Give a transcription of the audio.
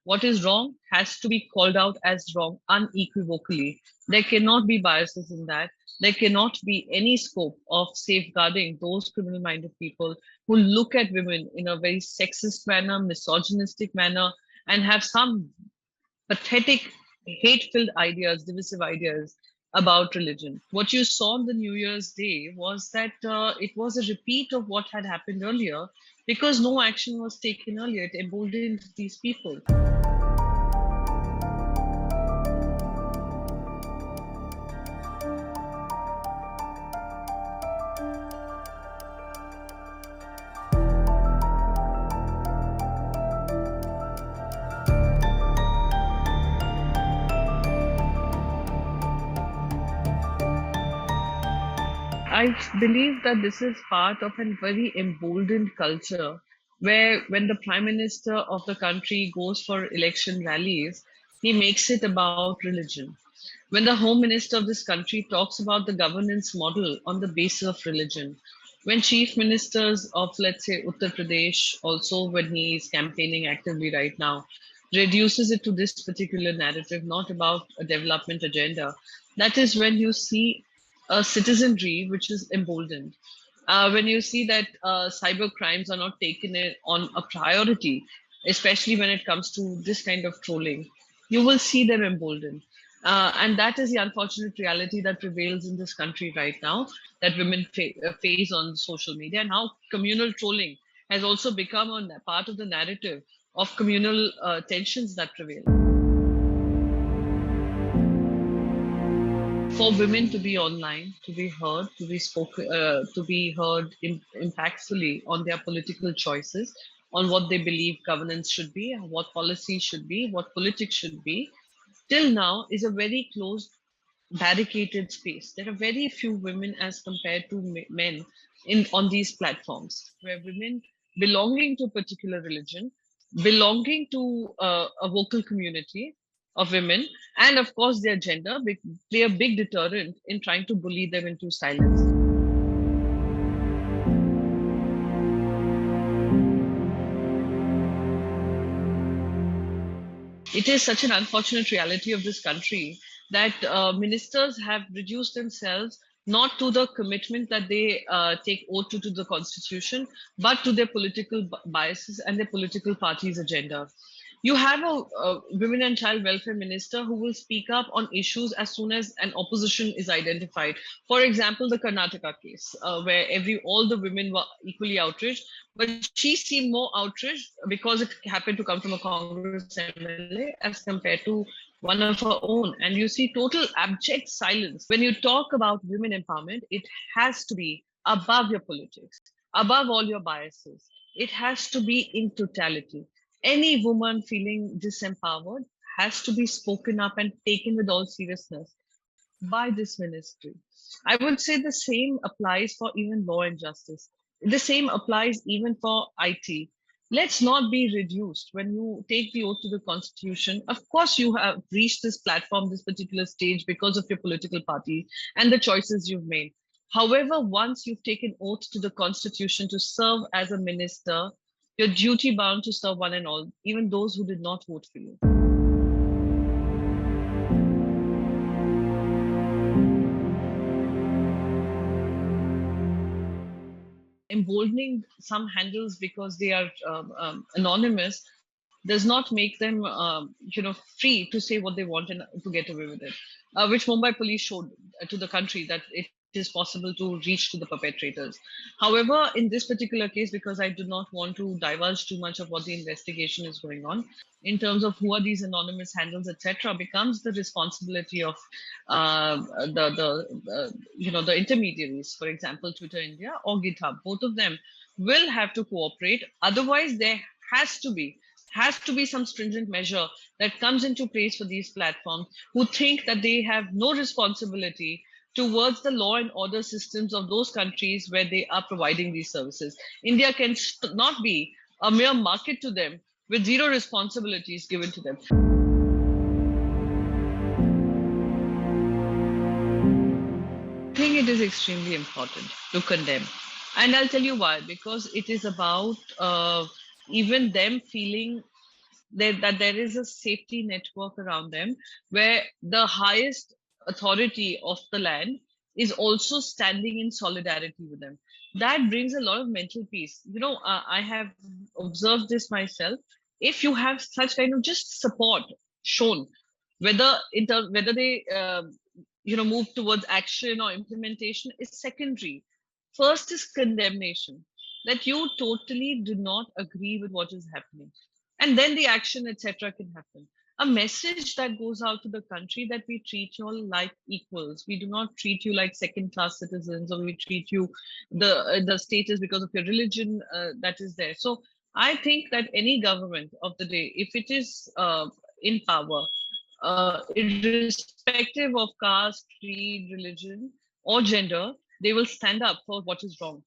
What is wrong has to be called out as wrong unequivocally. There cannot be biases in that. There cannot be any scope of safeguarding those criminal minded people who look at women in a very sexist manner, misogynistic manner, and have some pathetic, hate filled ideas, divisive ideas about religion. What you saw on the New Year's Day was that it was a repeat of what had happened earlier because no action was taken earlier. It emboldened these people. I believe that this is part of a very emboldened culture where when the prime minister of the country goes for election rallies, he makes it about religion. When the home minister of this country talks about the governance model on the basis of religion, when chief ministers of, let's say, Uttar Pradesh, also when he is campaigning actively right now, reduces it to this particular narrative, not about a development agenda, that is when you see a citizenry which is emboldened. When you see that cyber crimes are not taken on a priority, especially when it comes to this kind of trolling, you will see them emboldened. And that is the unfortunate reality that prevails in this country right now, that women face on social media, and how communal trolling has also become a part of the narrative of communal tensions that prevail. For women to be online, to be heard, to be spoken, to be heard impactfully on their political choices, on what they believe governance should be, what policy should be, what politics should be, till now is a very closed, barricaded space. There are very few women as compared to men in on these platforms, where women belonging to a particular religion, belonging to a vocal community of women, and of course their gender, play a big deterrent in trying to bully them into silence. It is such an unfortunate reality of this country that ministers have reduced themselves not to the commitment that they take oath to the constitution, but to their political biases and their political party's agenda. You have a women and child welfare minister who will speak up on issues as soon as an opposition is identified. For example, the Karnataka case, where every all the women were equally outraged, but she seemed more outraged because it happened to come from a Congress MLA as compared to one of her own. And you see total abject silence. When you talk about women empowerment, it has to be above your politics, above all your biases. It has to be in totality. Any woman feeling disempowered has to be spoken up and taken with all seriousness by this ministry. I would say the same applies for even law and justice. The same applies even for IT. Let's not be reduced when you take the oath to the constitution. Of course, you have reached this platform, this particular stage because of your political party and the choices you've made. However, once you've taken oath to the constitution to serve as a minister, you're duty bound to serve one and all, even those who did not vote for you. Emboldening some handles because they are anonymous does not make them free to say what they want and to get away with it, which Mumbai police showed to the country that it is possible to reach to the perpetrators. However, in this particular case, because I do not want to divulge too much of what the investigation is going on in terms of who are these anonymous handles, etc., becomes the responsibility of the intermediaries, for example, Twitter India or GitHub. Both of them will have to cooperate. Otherwise, there has to be has to be some stringent measure that comes into place for these platforms who think that they have no responsibility towards the law and order systems of those countries where they are providing these services. India can not be a mere market to them with zero responsibilities given to them. I think it is extremely important to condemn. And I'll tell you why. Because it is about even them feeling that there is a safety network around them, where the highest authority of the land is also standing in solidarity with them. That brings a lot of mental peace. I have observed this myself. If you have such kind of just support shown, whether they move towards action or implementation is secondary. First is condemnation, that you totally do not agree with what is happening, and then the action, etc., can happen. A message that goes out to the country, that we treat you all like equals. We do not treat you like second class citizens, or we treat you the status because of your religion that is there. So I think that any government of the day, if it is in power, irrespective of caste, creed, religion, or gender, they will stand up for what is wrong.